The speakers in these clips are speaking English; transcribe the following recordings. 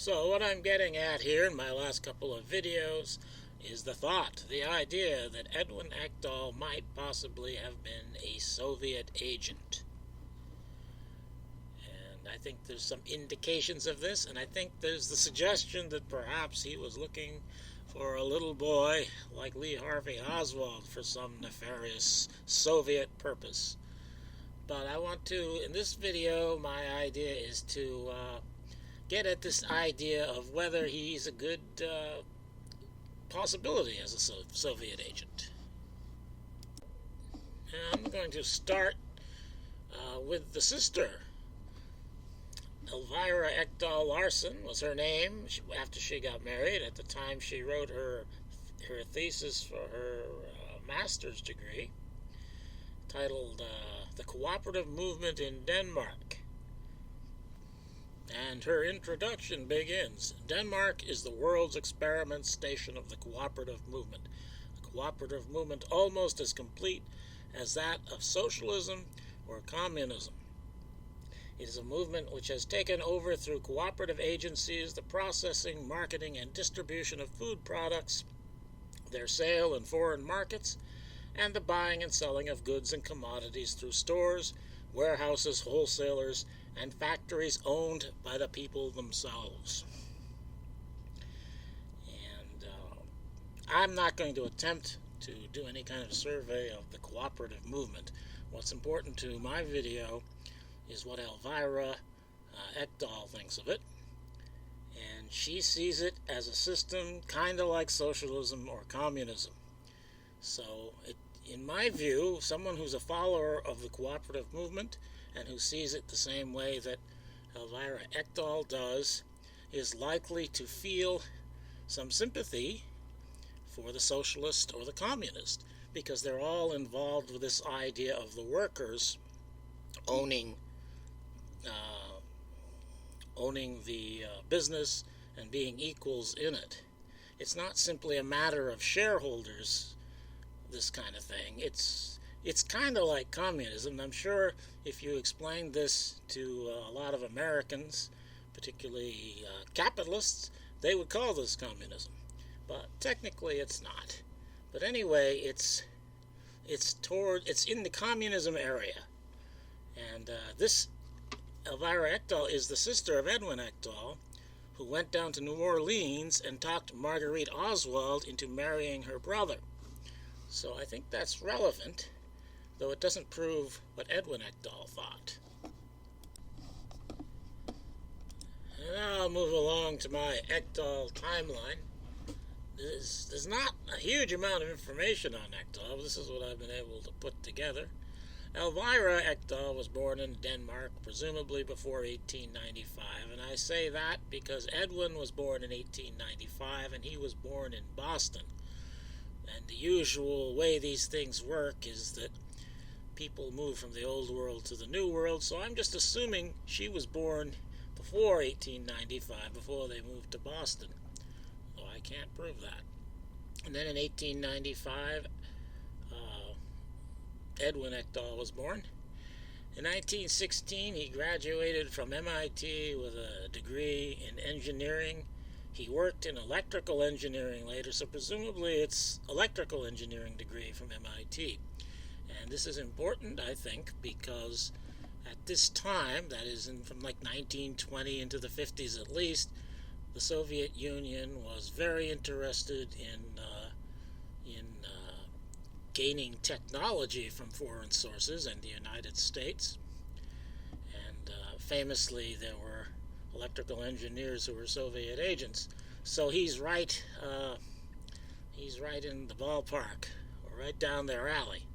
So what I'm getting at here in my last couple of videos is the idea that Edwin Ekdahl might possibly have been a Soviet agent. And I think there's some indications of this, and I think there's the suggestion that perhaps he was looking for a little boy like Lee Harvey Oswald for some nefarious Soviet purpose. But I want to, in this video, my idea is to get at this idea of whether he's a good possibility as a Soviet agent. And I'm going to start with the sister. Elvira Ekdahl Larson was her name after she got married. At the time she wrote her thesis for her master's degree, titled The Cooperative Movement in Denmark. And her introduction begins. Denmark is the world's experiment station of the cooperative movement. A cooperative movement almost as complete as that of socialism or communism. It is a movement which has taken over through cooperative agencies the processing, marketing, and distribution of food products, their sale in foreign markets, and the buying and selling of goods and commodities through stores, warehouses, wholesalers, and factories owned by the people themselves. And I'm not going to attempt to do any kind of survey of the cooperative movement. What's important to my video is what Elvira Ekdahl thinks of it. And she sees it as a system kind of like socialism or communism. So, in my view, someone who's a follower of the cooperative movement and who sees it the same way that Elvira Ekdahl does is likely to feel some sympathy for the socialist or the communist, because they're all involved with this idea of the workers owning the business and being equals in it. It's not simply a matter of shareholders, this kind of thing. It's kind of like communism. I'm sure if you explained this to a lot of Americans, particularly capitalists, they would call this communism. But technically it's not. But anyway, it's in the communism area. And this Elvira Ekdahl is the sister of Edwin Ekdahl, who went down to New Orleans and talked Marguerite Oswald into marrying her brother. So I think that's relevant, though it doesn't prove what Edwin Ekdahl thought. And now I'll move along to my Ekdahl timeline. There's not a huge amount of information on Ekdahl, but this is what I've been able to put together. Elvira Ekdahl was born in Denmark, presumably before 1895, and I say that because Edwin was born in 1895 and he was born in Boston. And the usual way these things work is that people move from the old world to the new world, so I'm just assuming she was born before 1895, before they moved to Boston. Though I can't prove that. And then in 1895, Edwin Ekdahl was born. In 1916, he graduated from MIT with a degree in engineering. He worked in electrical engineering later, so presumably it's electrical engineering degree from MIT. And this is important, I think, because at this time, that is from like 1920 into the 50s at least, the Soviet Union was very interested in gaining technology from foreign sources and the United States. And famously, there were electrical engineers who were Soviet agents. So he's right in the ballpark, or right down their alley.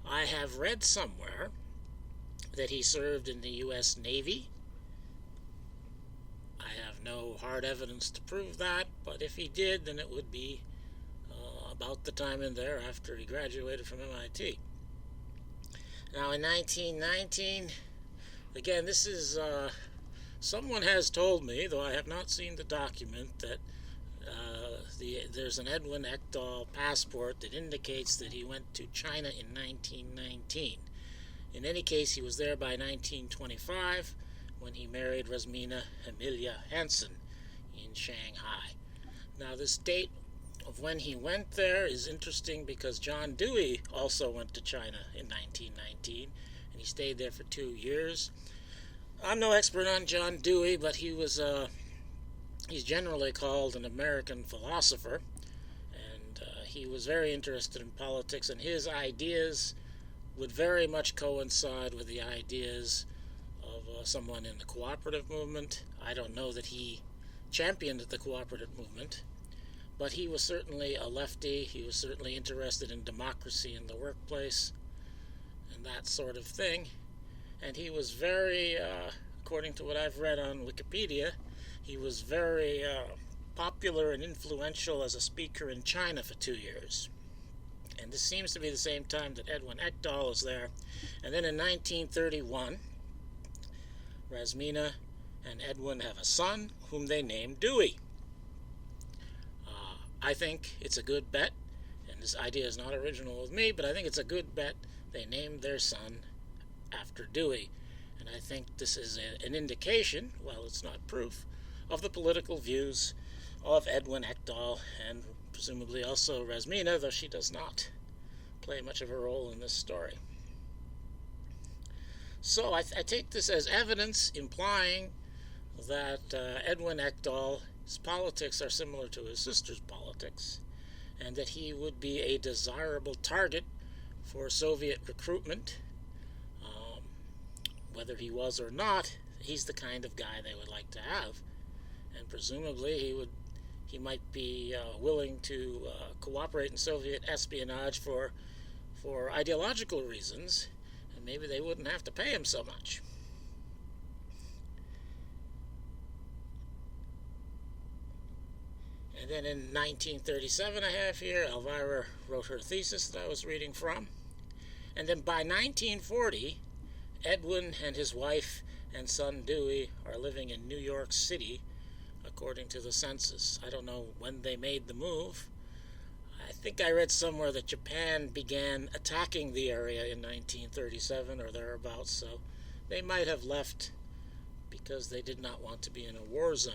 I have read somewhere that he served in the U.S. Navy. I have no hard evidence to prove that, but if he did, then it would be about the time in there after he graduated from MIT. Now in 1919, again, this is someone has told me, though I have not seen the document, that there's an Edwin Ekdahl passport that indicates that he went to China in 1919. In any case, he was there by 1925 when he married Rasmina Emilia Hansen. in Shanghai. Now, this date of when he went there is interesting because John Dewey also went to China in 1919, and he stayed there for 2 years. I'm no expert on John Dewey, but he's generally called an American philosopher, and he was very interested in politics, and his ideas would very much coincide with the ideas of someone in the cooperative movement. I don't know that he championed the cooperative movement, but he was certainly a lefty. He was certainly interested in democracy in the workplace and that sort of thing. And he was very, according to what I've read on Wikipedia, he was very popular and influential as a speaker in China for 2 years. And this seems to be the same time that Edwin Ekdahl is there. And then in 1931, Rasmina and Edwin have a son whom they named Dewey. I think it's a good bet, and this idea is not original with me, but I think it's a good bet they named their son after Dewey. And I think this is an indication, well, it's not proof, of the political views of Edwin Ekdahl, and presumably also Rasmina, though she does not play much of a role in this story. So I take this as evidence implying that Edwin Ekdahl's politics are similar to his sister's politics, and that he would be a desirable target for Soviet recruitment. Whether he was or not, he's the kind of guy they would like to have, and presumably he might be willing to cooperate in Soviet espionage for ideological reasons, and maybe they wouldn't have to pay him so much. And then in 1937, I have here, Elvira wrote her thesis that I was reading from. And then by 1940, Edwin and his wife and son Dewey are living in New York City, according to the census. I don't know when they made the move. I think I read somewhere that Japan began attacking the area in 1937 or thereabouts, so they might have left because they did not want to be in a war zone.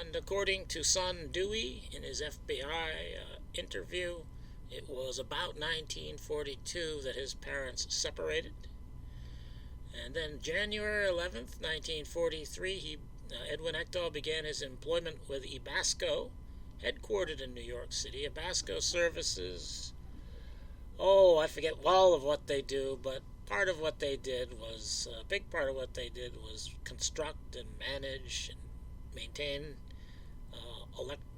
And according to son Dewey in his FBI interview, it was about 1942 that his parents separated. And then January 11th, 1943, Edwin Ekdahl began his employment with Ebasco, headquartered in New York City. Ebasco services, I forget all of what they do, but a big part of what they did was construct and manage and maintain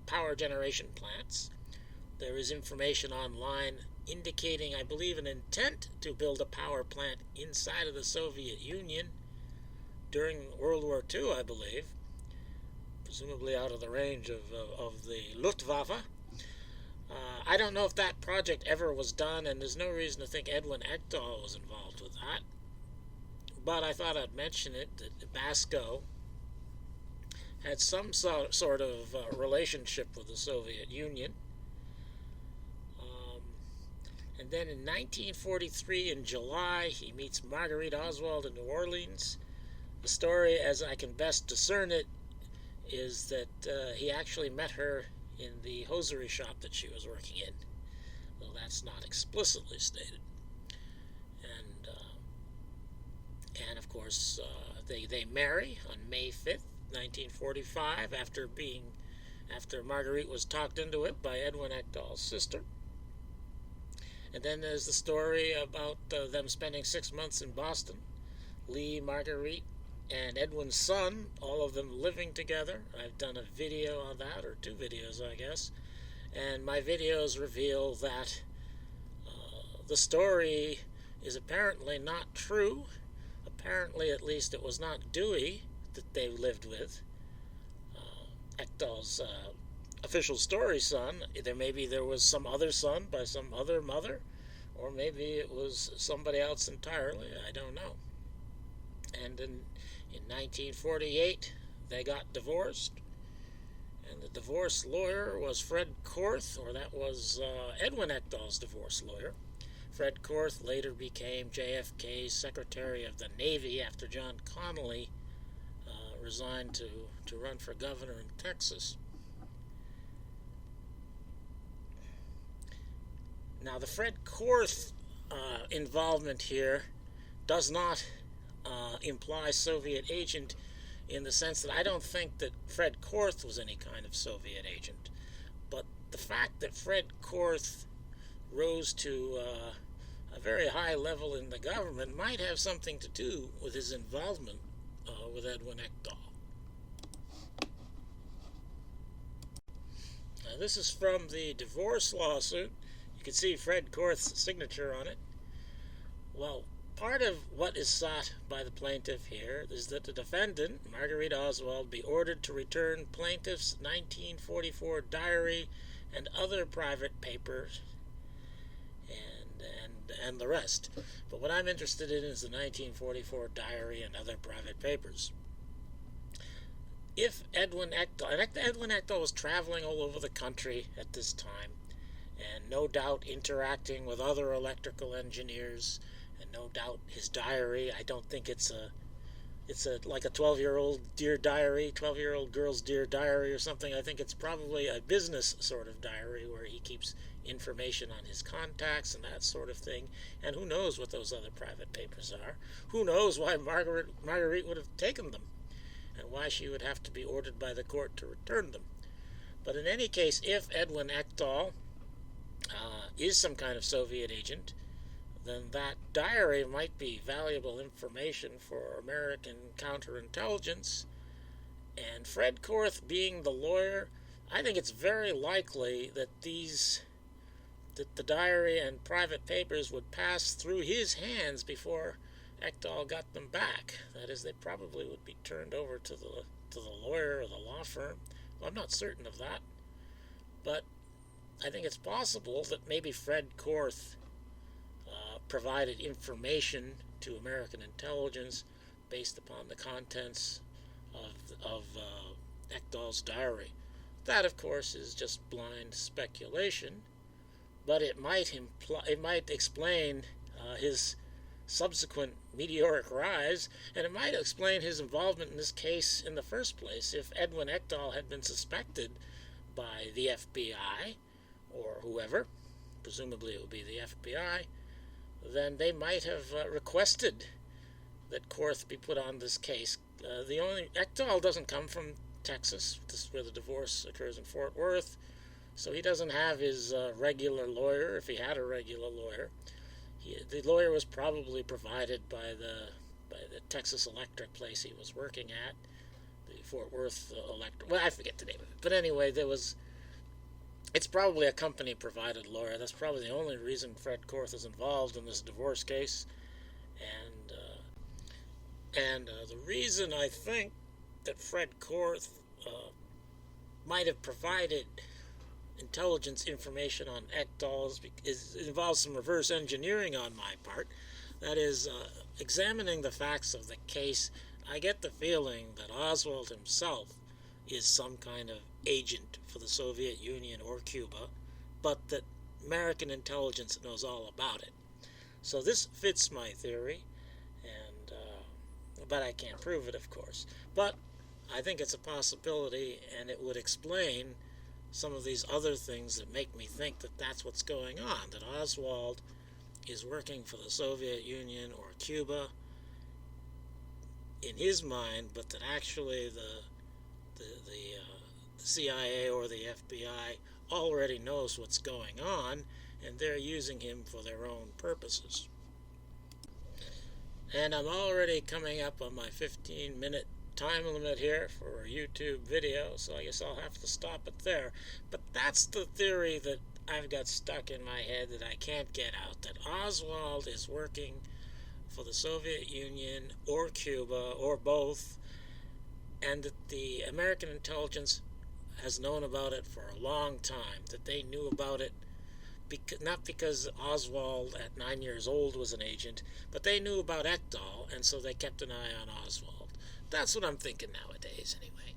power generation plants. There is information online indicating, I believe, an intent to build a power plant inside of the Soviet Union during World War II, I believe, presumably out of the range of the Luftwaffe. I don't know if that project ever was done, and there's no reason to think Edwin Ekdahl was involved with that. But I thought I'd mention it, that Ebasco had some sort of relationship with the Soviet Union. And then in 1943, in July, he meets Marguerite Oswald in New Orleans. The story, as I can best discern it, is that he actually met her in the hosiery shop that she was working in, though that's not explicitly stated. And of course, they marry on May 5th, 1945, after Marguerite was talked into it by Edwin Ekdahl's sister. And then there's the story about them spending 6 months in Boston. Lee, Marguerite, and Edwin's son, all of them living together. I've done a video on that, or 2 videos, I guess. And my videos reveal that the story is apparently not true. Apparently, at least, it was not Dewey that they lived with, Ekdahl's official story son. Maybe there was some other son by some other mother, or maybe it was somebody else entirely. I don't know. And in 1948, they got divorced, and the divorce lawyer was Fred Korth, or that was Edwin Ekdahl's divorce lawyer. Fred Korth later became JFK's Secretary of the Navy after John Connally resigned to run for governor in Texas. Now, the Fred Korth involvement here does not imply Soviet agent in the sense that I don't think that Fred Korth was any kind of Soviet agent. But the fact that Fred Korth rose to a very high level in the government might have something to do with his involvement with Edwin Ekdahl. Now, this is from the divorce lawsuit. You can see Fred Korth's signature on it. Well, part of what is sought by the plaintiff here is that the defendant, Marguerite Oswald, be ordered to return plaintiff's 1944 diary and other private papers and the rest. But what I'm interested in is the 1944 diary and other private papers. If Edwin Ekdahl was traveling all over the country at this time, and no doubt interacting with other electrical engineers, and no doubt his diary, I don't think it's like a 12-year-old dear diary, 12-year-old girl's dear diary or something. I think it's probably a business sort of diary where he keeps information on his contacts and that sort of thing. And who knows what those other private papers are? Who knows why Marguerite would have taken them and why she would have to be ordered by the court to return them. But in any case, if Edwin Ekdahl is some kind of Soviet agent, then that diary might be valuable information for American counterintelligence. And Fred Korth being the lawyer, I think it's very likely that the diary and private papers would pass through his hands before Ekdahl got them back. That is, they probably would be turned over to the lawyer or the law firm. Well, I'm not certain of that, but I think it's possible that maybe Fred Korth provided information to American intelligence based upon the contents of Ekdahl's diary. That, of course, is just blind speculation, but it might explain his subsequent meteoric rise, and it might explain his involvement in this case in the first place. If Edwin Ekdahl had been suspected by the FBI or whoever, presumably it would be the FBI, then they might have requested that Korth be put on this case. Ekdahl doesn't come from Texas. This is where the divorce occurs, in Fort Worth, so he doesn't have his regular lawyer, if he had a regular lawyer. The lawyer was probably provided by the Texas Electric place he was working at, the Fort Worth Electric. Well, I forget the name of it, but anyway, it's probably a company-provided lawyer. That's probably the only reason Fred Korth is involved in this divorce case. And the reason I think that Fred Korth might have provided intelligence information on Ekdahl involves some reverse engineering on my part. That is, examining the facts of the case, I get the feeling that Oswald himself is some kind of agent for the Soviet Union or Cuba, but that American intelligence knows all about it. So this fits my theory, but I can't prove it, of course. But I think it's a possibility, and it would explain some of these other things that make me think that that's what's going on, that Oswald is working for the Soviet Union or Cuba in his mind, but that actually the CIA or the FBI already knows what's going on, and they're using him for their own purposes. And I'm already coming up on my 15-minute time limit here for a YouTube video, so I guess I'll have to stop it there. But that's the theory that I've got stuck in my head that I can't get out, that Oswald is working for the Soviet Union or Cuba or both, and that the American intelligence has known about it for a long time, that they knew about it not because Oswald at 9 years old was an agent, but they knew about Ekdahl, and so they kept an eye on Oswald. That's what I'm thinking nowadays, anyway.